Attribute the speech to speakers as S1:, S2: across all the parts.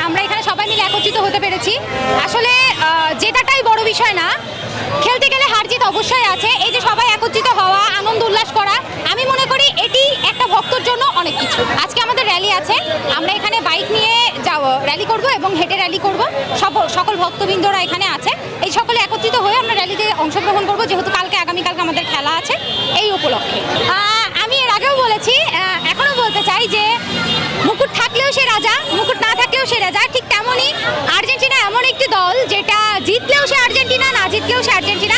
S1: আমরা এখানে সবাই মিলে একত্রিত হতে পেরেছি। আসলে জেতাটাই বড় বিষয় না, খেলতে গেলে হার জিত অবশ্যই আছে। এই যে সবাই একত্রিত হওয়া, আনন্দ উল্লাস করা, আমি মনে করি এটি একটা ভক্তর জন্য অনেক কিছু। আজকে আমাদের র্যালি আছে, আমরা এখানে বাইক নিয়ে র্যালি করব এবং হেঁটে র্যালি করব। সকল ভক্তবৃন্দরা এখানে আছে, এই সকলে একত্রিত হয়ে আমরা র্যালিতে অংশগ্রহণ করব, যেহেতু আগামীকালকে আমাদের খেলা আছে এই উপলক্ষে। আমি এর আগেও বলেছি, এখনও বলতে চাই যে মুকুট থাকলেও সে রাজা, মুকুট না থাকলেও সে রাজা। ঠিক তেমনই আর্জেন্টিনা এমন একটি দল যেটা জিতলেও সে আর্জেন্টিনা, না জিতলেও সে আর্জেন্টিনা।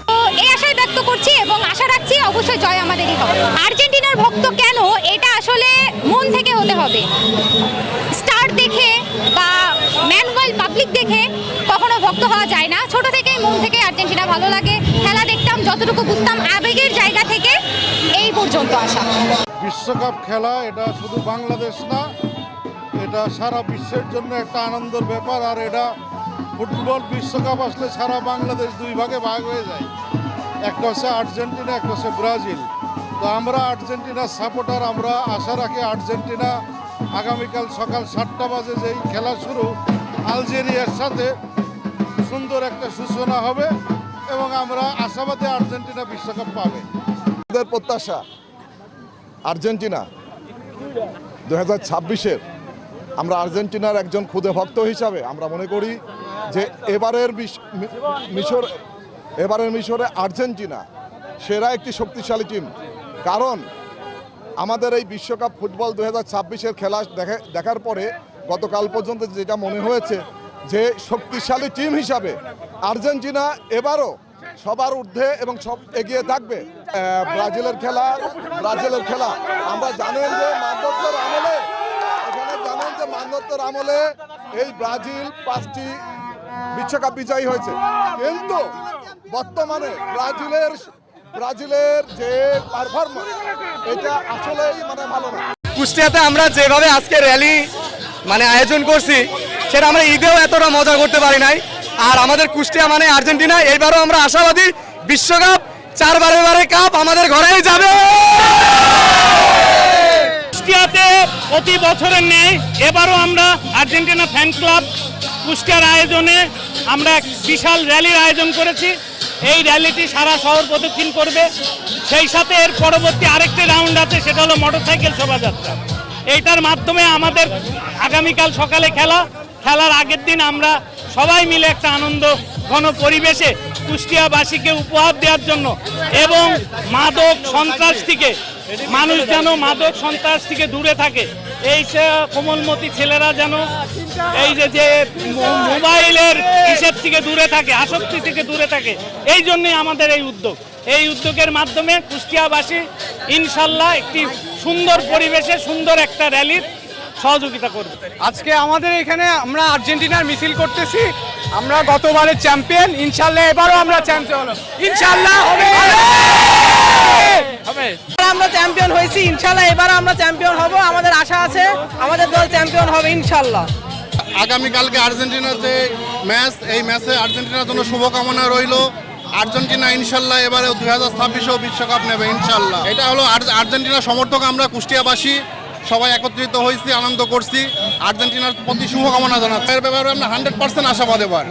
S1: তো এই আশাই ব্যক্ত করছি এবং আশা রাখছি অবশ্যই জয় আমাদেরই হবে। আর্জেন্টিনার ভক্ত কেন, এটা আসলে মন থেকে হতে হবে। স্টার দেখে বা ম্যানুয়াল পাবলিক দেখে কখনো ভক্ত হওয়া যায় না। ছোট থেকেই মন থেকে আর্জেন্টিনা ভালো লাগে, খেলা দেখতাম, যতটুকু বুঝতাম আবেগের জায়গা থেকে এই পর্যন্ত আসা।
S2: বিশ্বকাপ খেলা এটা শুধু বাংলাদেশ না, এটা সারা বিশ্বের জন্য একটা আনন্দের ব্যাপার। আর এটা ফুটবল বিশ্বকাপ আসলে সারা বাংলাদেশ দুই ভাগে ভাগ হয়ে যায়, একটা হচ্ছে আর্জেন্টিনা, একটা হচ্ছে ব্রাজিল। তো আমরা আর্জেন্টিনার সাপোর্টার, আমরা আশা রাখি আর্জেন্টিনা আগামীকাল সকাল 7টা বাজে যেই খেলা শুরু আলজেরিয়ার সাথে সুন্দর একটা সূচনা হবে এবং আমরা আশাবাদী আর্জেন্টিনা বিশ্বকাপ পাবে।
S3: আমাদের প্রত্যাশা আর্জেন্টিনা 2026-এর, আমরা আর্জেন্টিনার একজন ক্ষুদে ভক্ত হিসাবে আমরা মনে করি যে এবারের মিশরে আর্জেন্টিনা সেরা একটি শক্তিশালী টিম। কারণ আমাদের এই বিশ্বকাপ ফুটবল 2026-এর খেলা দেখার পরে গতকাল পর্যন্ত যেটা মনে হয়েছে যে শক্তিশালী টিম হিসাবে আর্জেন্টিনা এবারও সবার ঊর্ধ্বে এবং সব এগিয়ে থাকবে। ব্রাজিলের খেলা আমরা জানেন যে মানদত্তর আমলে এই ব্রাজিল 5টি বিশ্বকাপ বিজয়ী হয়েছে, কিন্তু বর্তমানে ব্রাজিলের যে পারফরম্যান্স এটা আসলেই ভালো না।
S4: কুষ্টিয়াতে আমরা যেভাবে আজকে র্যালি আয়োজন করছি সেটা আমরা ঈদেও এতটা মজা করতে পারি নাই। আর আমাদের কুষ্টিয়া আর্জেন্টিনা, এইবারও আমরা আশাবাদী বিশ্বকাপ 4 বারে কাপ আমাদের ঘরেই যাবে।
S5: কুষ্টিয়াতে প্রতি বছরের ন্যায় এবারও আমরা আর্জেন্টিনা ফ্যান ক্লাব কুষ্টিয়ার আয়োজনে আমরা এক বিশাল র্যালির আয়োজন করেছি। এই র্যালিটি সারা শহর প্রদক্ষিণ করবে। সেই সাথে এর পরবর্তী আরেকটি রাউন্ড আছে, সেটা হলো মোটরসাইকেল শোভাযাত্রা। এইটার মাধ্যমে আমাদের আগামীকাল সকালে খেলার আগের দিন আমরা সবাই মিলে একটা আনন্দ ঘন পরিবেশে কুষ্টিয়াবাসীকে উপহার দেওয়ার জন্য এবং মাদক সন্ত্রাস থেকে মানুষ যেন মাদক সন্ত্রাস থেকে দূরে থাকে, এই কোমলমতি ছেলেরা যেন এই যে মোবাইলের হিসেব থেকে দূরে থাকে, আসক্তি থেকে দূরে থাকে, এই জন্যই আমাদের এই উদ্যোগ। এই উদ্যোগের মাধ্যমে কুষ্টিয়াবাসী ইনশাল্লাহ একটি সুন্দর পরিবেশে সুন্দর একটা র্যালির সহযোগিতা করবে।
S4: আজকে আমাদের এখানে আমরা আর্জেন্টিনার মিছিল করতেছি। আমরা গতবারের চ্যাম্পিয়ন, ইনশাল্লাহ এবারও আমরা চ্যাম্পিয়ন ইনশাল্লাহ হবে।
S6: আমরা চ্যাম্পিয়ন হয়েছি, ইনশাল্লাহ এবার আমরা চ্যাম্পিয়ন হব। আমাদের আশা আছে আমাদের দল চ্যাম্পিয়ন হবে ইনশাল্লাহ।
S2: আগামীকালকে আর্জেন্টিনার যে ম্যাচ, এই ম্যাচে আর্জেন্টিনার জন্য শুভকামনা রইল। আর্জেন্টিনা ইনশাল্লাহ এবারে 2026-এও বিশ্বকাপ নেবে ইনশাল্লাহ। এটা হলো আর্জেন্টিনার সমর্থক আমরা কুষ্টিয়াবাসী সবাই একত্রিত হয়েছি, আনন্দ করছি, আর্জেন্টিনার প্রতি শুভকামনা জানাচ্ছি। এর ব্যাপারে আমরা 100% আশাবাদ এবার।